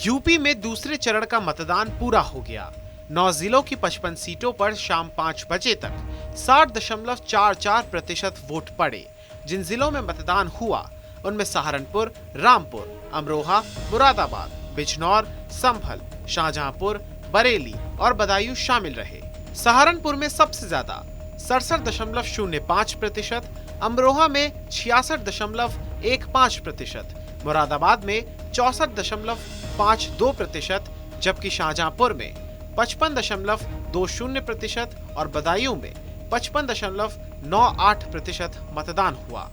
UP में दूसरे चरण का मतदान पूरा हो गया। 9 जिलों की 55 सीटों पर शाम 5 बजे तक 60.44% वोट पड़े। जिन जिलों में मतदान हुआ उनमें सहारनपुर, रामपुर, अमरोहा, मुरादाबाद, बिजनौर, संभल, शाहजहांपुर, बरेली और बदायूं शामिल रहे। सहारनपुर में सबसे ज्यादा 67.05%, अमरोहा में 66.15%, मुरादाबाद में 64.52%, जबकि शाहजहांपुर में 55.20% और बदायूं में 55.98% मतदान हुआ।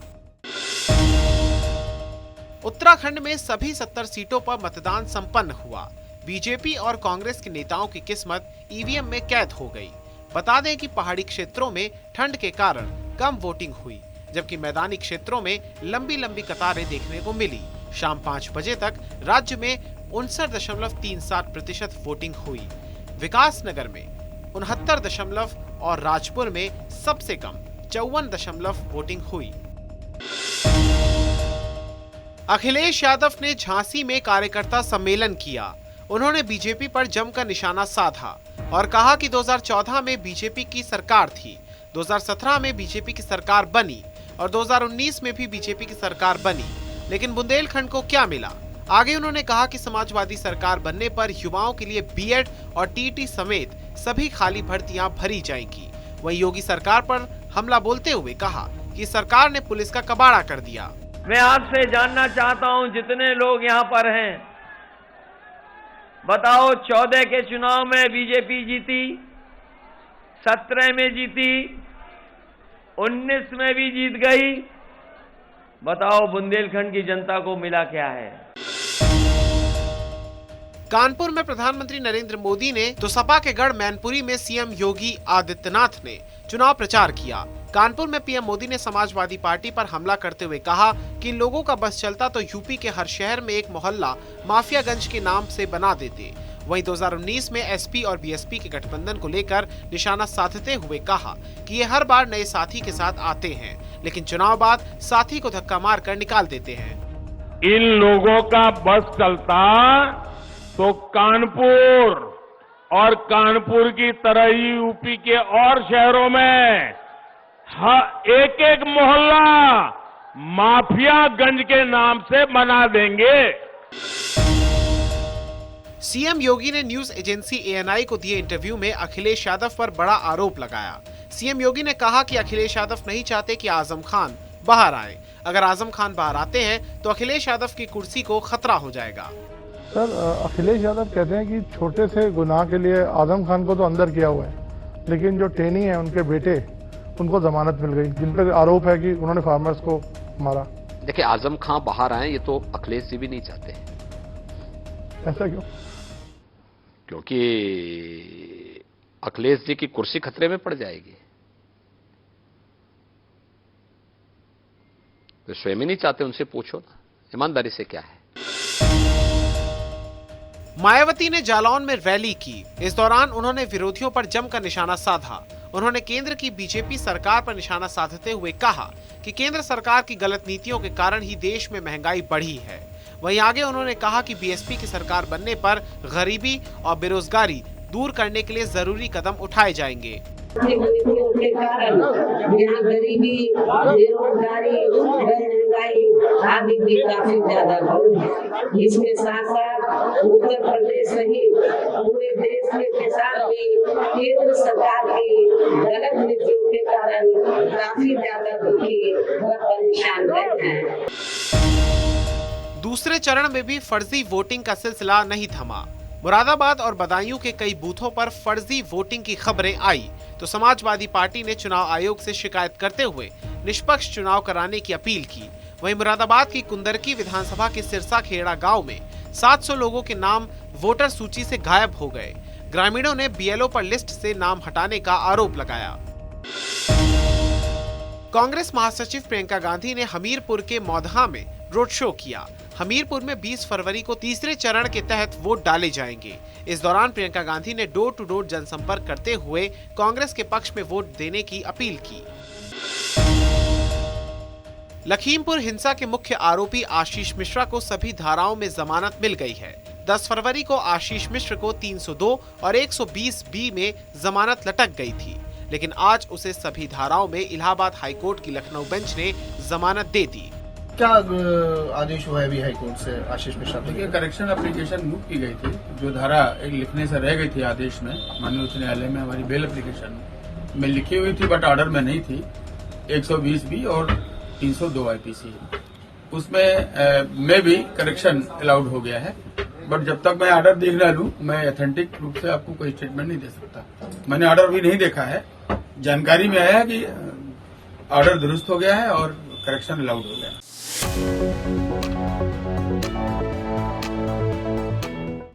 उत्तराखंड में सभी 70 सीटों पर मतदान संपन्न हुआ। बीजेपी और कांग्रेस के नेताओं की किस्मत ईवीएम में कैद हो गई। बता दें कि पहाड़ी क्षेत्रों में ठंड के कारण कम वोटिंग हुई, जबकि मैदानी क्षेत्रों में लंबी लंबी कतारें देखने को मिली। शाम 5 बजे तक राज्य में 59.37% वोटिंग हुई। विकासनगर में 69 और राजपुर में सबसे कम 54 वोटिंग हुई। अखिलेश यादव ने झांसी में कार्यकर्ता सम्मेलन किया। उन्होंने बीजेपी पर जमकर निशाना साधा और कहा कि 2014 में बीजेपी की सरकार थी, 2017 में बीजेपी की सरकार बनी और 2019 में भी बीजेपी की सरकार बनी, लेकिन बुंदेलखंड को क्या मिला। आगे उन्होंने कहा कि समाजवादी सरकार बनने पर युवाओं के लिए बीएड और टीटी समेत सभी खाली भर्तियां भरी जाएंगी। वहीं योगी सरकार पर हमला बोलते हुए कहा कि सरकार ने पुलिस का कबाड़ा कर दिया। मैं आपसे जानना चाहता हूं, जितने लोग यहां पर हैं, बताओ 14 के चुनाव में बीजेपी जीती, 17 में जीती, 19 में भी जीत गई। बताओ बुंदेलखंड की जनता को मिला क्या है। कानपुर में प्रधानमंत्री नरेंद्र मोदी ने तो सपा के गढ़ मैनपुरी में सीएम योगी आदित्यनाथ ने चुनाव प्रचार किया। कानपुर में पीएम मोदी ने समाजवादी पार्टी पर हमला करते हुए कहा कि इन लोगों का बस चलता तो यूपी के हर शहर में एक मोहल्ला माफियागंज के नाम से बना देते। वहीं 2019 में एसपी और बीएसपी के गठबंधन को लेकर निशाना साधते हुए कहा कि ये हर बार नए साथी के साथ आते हैं, लेकिन चुनाव बाद साथी को धक्का मारकर निकाल देते हैं। इन लोगों का बस चलता तो कानपुर और कानपुर की तरह ही यूपी के और शहरों में एक एक मोहल्ला माफियागंज के नाम से बना देंगे। सीएम योगी ने न्यूज एजेंसी एएनआई को दिए इंटरव्यू में अखिलेश यादव पर बड़ा आरोप लगाया। सीएम योगी ने कहा कि अखिलेश यादव नहीं चाहते कि आजम खान बाहर आए। अगर आजम खान बाहर आते हैं तो अखिलेश यादव की कुर्सी को खतरा हो जाएगा। सर, अखिलेश यादव कहते हैं कि छोटे से गुनाह के लिए आजम खान को तो अंदर किया हुआ है, लेकिन जो टेनी है उनके बेटे, उनको जमानत मिल गई, जिन पर आरोप है कि उन्होंने फार्मर्स को मारा। देखिए, आजम खान बाहर आए ये तो अखिलेश जी भी नहीं चाहते। ऐसा क्यों? क्योंकि अखिलेश जी की कुर्सी खतरे में पड़ जाएगी। तो स्वयं ही नहीं चाहते, उनसे पूछो ना ईमानदारी से क्या है। मायावती ने जालौन में रैली की। इस दौरान उन्होंने विरोधियों पर जमकर निशाना साधा। उन्होंने केंद्र की बीजेपी सरकार पर निशाना साधते हुए कहा कि केंद्र सरकार की गलत नीतियों के कारण ही देश में महंगाई बढ़ी है। वहीं आगे उन्होंने कहा कि बीएसपी की सरकार बनने पर गरीबी और बेरोजगारी दूर करने के लिए जरूरी कदम उठाए जाएंगे। नीतियों के कारण यहाँ गरीबी, बेरोजगारी, महंगाई आदि भी काफी ज्यादा बढ़ी है। इसके साथ साथ उत्तर प्रदेश सहित पूरे देश के किसान भी केंद्र सरकार की गलत नीतियों के कारण काफी ज्यादा दुखी व परेशान रहे हैं। दूसरे चरण में भी फर्जी वोटिंग का सिलसिला नहीं थमा। मुरादाबाद और बदायूं के कई बूथों पर फर्जी वोटिंग की खबरें आई तो समाजवादी पार्टी ने चुनाव आयोग से शिकायत करते हुए निष्पक्ष चुनाव कराने की अपील की। वहीं मुरादाबाद की कुंदरकी विधानसभा के सिरसा खेड़ा गांव में 700 लोगों के नाम वोटर सूची से गायब हो गए। ग्रामीणों ने बीएलओ पर लिस्ट से नाम हटाने का आरोप लगाया। कांग्रेस महासचिव प्रियंका गांधी ने हमीरपुर के मौदहा में रोड शो किया। हमीरपुर में 20 फरवरी को तीसरे चरण के तहत वोट डाले जाएंगे। इस दौरान प्रियंका गांधी ने डोर टू डोर जनसंपर्क करते हुए कांग्रेस के पक्ष में वोट देने की अपील की। लखीमपुर हिंसा के मुख्य आरोपी आशीष मिश्रा को सभी धाराओं में जमानत मिल गई है। 10 फरवरी को आशीष मिश्र को 302 और 120 बी में जमानत लटक गई थी, लेकिन आज उसे सभी धाराओं में इलाहाबाद हाईकोर्ट की लखनऊ बेंच ने जमानत दे दी। क्या आदेश हुआ है अभी हाईकोर्ट से आशीष मिश्रा? देखिए, करेक्शन एप्लीकेशन मूव की गई थी, जो धारा एक लिखने से रह गई थी आदेश में, माननीय उच्च न्यायालय में हमारी बेल एप्लीकेशन में लिखी हुई थी बट ऑर्डर में नहीं थी, 120 बी और 302 आईपीसी, उसमें में भी करेक्शन अलाउड हो गया है। बट जब तक मैं ऑर्डर देख ना लूं, मैं ऑथेंटिक रूप से आपको कोई स्टेटमेंट नहीं दे सकता। मैंने ऑर्डर भी नहीं देखा है, जानकारी में आया कि ऑर्डर दुरुस्त हो गया है और करेक्शन अलाउड हो गया है।